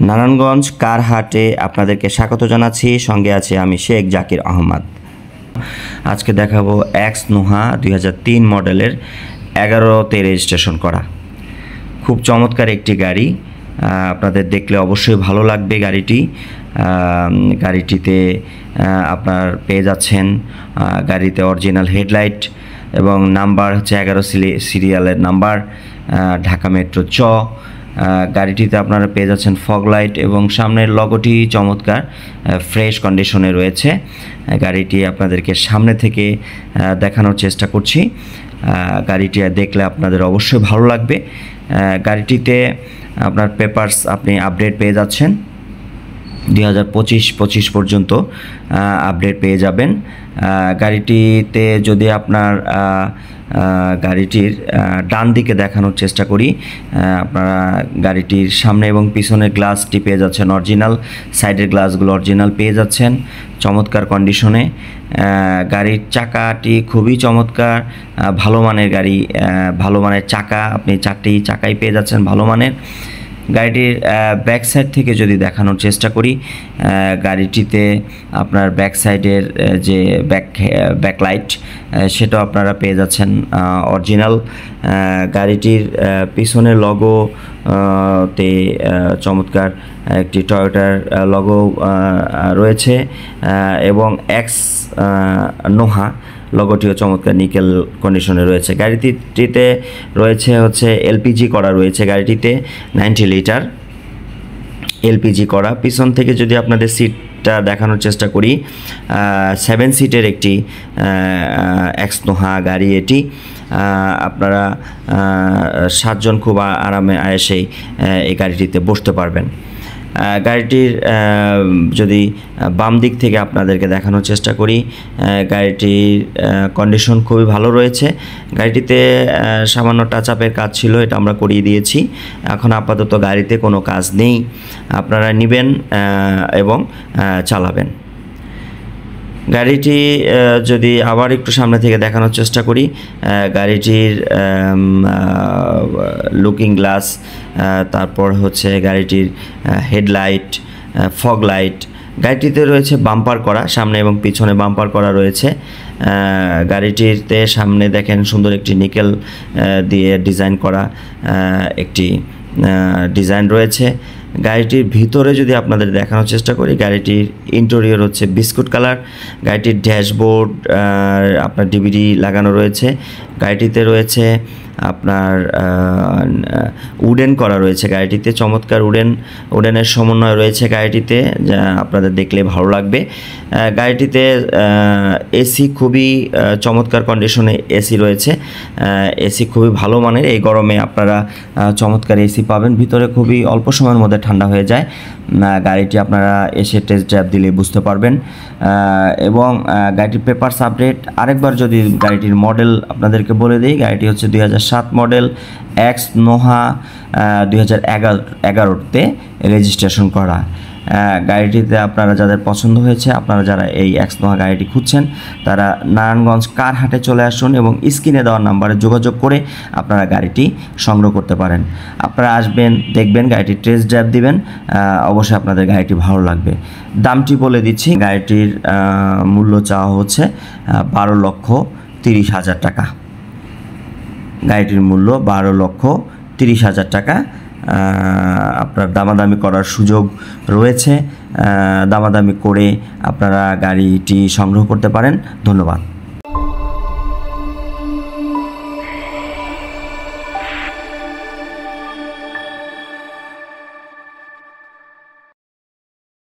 নারায়ণগঞ্জ কার হাটে আপনাদেরকে স্বাগত জানাচ্ছি। সঙ্গে আছে আমি শেখ জাকির আহমদ। আজকে দেখাবো এক্স নোহা 2003 মডেলের 11তে রেজিস্ট্রেশন করা খুব চমৎকার একটি গাড়ি। আপনাদের দেখলে অবশ্যই ভালো লাগবে গাড়িটি। গাড়িটিতে আপনার পেয়ে যাচ্ছেন গাড়িতে অরিজিনাল হেডলাইট এবং নাম্বার হচ্ছে 11 সিরিয়ালের নাম্বার, ঢাকা মেট্রো চ। গাড়িটিতে আপনারা পেয়ে যাচ্ছেন ফগ লাইট এবং সামনের লগোটি চমৎকার ফ্রেশ কন্ডিশনে রয়েছে। গাড়িটি আপনাদেরকে সামনে থেকে দেখানোর চেষ্টা করছি। গাড়িটি দেখলে আপনাদের অবশ্যই ভালো লাগবে। গাড়িটিতে আপনার পেপারস আপনি আপডেট পেয়ে যাচ্ছেন 2025 পর্যন্ত আপডেট পেয়ে যাবেন। গাড়িটিতে যদি আপনার গাড়িটির ডান দিকে দেখানোর চেষ্টা করি, আপনারা গাড়িটির সামনে এবং পিছনের গ্লাসটি পেয়ে যাচ্ছেন অরিজিনাল, সাইডের গ্লাসগুলো অরিজিনাল পেয়ে যাচ্ছেন চমৎকার কন্ডিশনে। গাড়ির চাকাটি খুবই চমৎকার, ভালো মানের গাড়ি, ভালো মানের চাকা, আপনি 4টি চাকাই পেয়ে যাচ্ছেন ভালো মানের। গাড়িটির ব্যাক সাইড থেকে যদি দেখানোর চেষ্টা করি, গাড়িটিতে আপনার ব্যাক সাইডের যে ব্যাকলাইট সেটাও আপনারা পেয়ে যাচ্ছেন অরিজিনাল। গাড়িটির পিছনের লগোতে চমৎকার একটি টয়োটার লগো রয়েছে এবং এক্স নোহা লগোটিও চমৎকার নিকেল কন্ডিশনে রয়েছে। গাড়িটিতে রয়েছে হচ্ছে এলপিজি করা রয়েছে, গাড়িটিতে 90 লিটার এলপিজি করা। পিছন থেকে যদি আপনাদের সিটটা দেখানোর চেষ্টা করি, 7 সিটের একটি এক্স নোহা গাড়ি এটি। আপনারা 7 জন খুব আরামে আয়েসেই এই গাড়িটিতে বসতে পারবেন। গাড়িটির যদি বাম দিক থেকে আপনাদেরকে দেখানোর চেষ্টা করি, গাড়িটির কন্ডিশন খুবই ভালো রয়েছে। গাড়িটিতে সামান্য টাচ আপের কাজ ছিল, এটা আমরা করিয়ে দিয়েছি। এখন আপাতত গাড়িতে কোনো কাজ নেই, আপনারা নেবেন এবং চালাবেন। গাড়িটি যদি আবার একটু সামনে থেকে দেখানোর চেষ্টা করি, গাড়িটির লুকিং গ্লাস, তারপর হচ্ছে গাড়িটির হেডলাইট, ফগ লাইট। গাড়িটিতে রয়েছে বাম্পার করা, সামনে এবং পিছনে বাম্পার করা রয়েছে। গাড়িটিতে সামনে দেখেন সুন্দর একটি নিকেল দিয়ে ডিজাইন করা একটি ডিজাইন রয়েছে। গাড়িটির ভিতরে যদি আপনাদের দেখানোর চেষ্টা করি, গাড়িটির ইন্টেরিয়র হচ্ছে বিস্কুট কালার। গাড়িটির ড্যাশবোর্ড আপনার ডিভিডি লাগানো রয়েছে। গাড়িটিতে রয়েছে আপনার উডেন করা রয়েছে, গাড়িটিতে চমৎকার উডেনের সমন্বয় রয়েছে গাড়িটিতে, যা আপনাদের দেখলে ভালো লাগবে। গাড়িটিতে এসি খুবই চমৎকার কন্ডিশনে এসি রয়েছে, এসি খুবই ভালো মানের। এই গরমে আপনারা চমৎকার এসি পাবেন, ভিতরে খুবই অল্প সময়ের মধ্যে ঠান্ডা হয়ে যায়। গাড়িটি আপনারা এসে টেস্ট ড্রাইভ দিলে বুঝতে পারবেন। এবং গাড়িটির পেপারস আপডেট আরেকবার যদি গাড়িটির মডেল আপনাদেরকে বলে দিই, গাড়িটি হচ্ছে 2007 মডেল এক্স নোহা 2011তে রেজিস্ট্রেশন করা। গাড়িটিতে আপনারা যাদের পছন্দ হয়েছে, আপনারা যারা এই এক্স নোহা গাড়িটি খুঁজছেন, তারা নারায়ণগঞ্জ কার হাটে চলে আসুন এবং স্ক্রিনে দেওয়া নাম্বারে যোগাযোগ করে আপনারা গাড়িটি সংগ্রহ করতে পারেন। আপনারা আসবেন, দেখবেন, গাড়িটির টেস্ট ড্রাইভ দিবেন, অবশ্যই আপনাদের গাড়িটি ভালো লাগবে। দামটি বলে দিচ্ছি, গাড়িটির মূল্য চাওয়া হচ্ছে 12,30,000 টাকা। গাড়িটির মূল্য 12,30,000 টাকা। আপনার দামাদামি করার সুযোগ রয়েছে, দামাদামি করে আপনারা গাড়িটি সংগ্রহ করতে পারেন। ধন্যবাদ।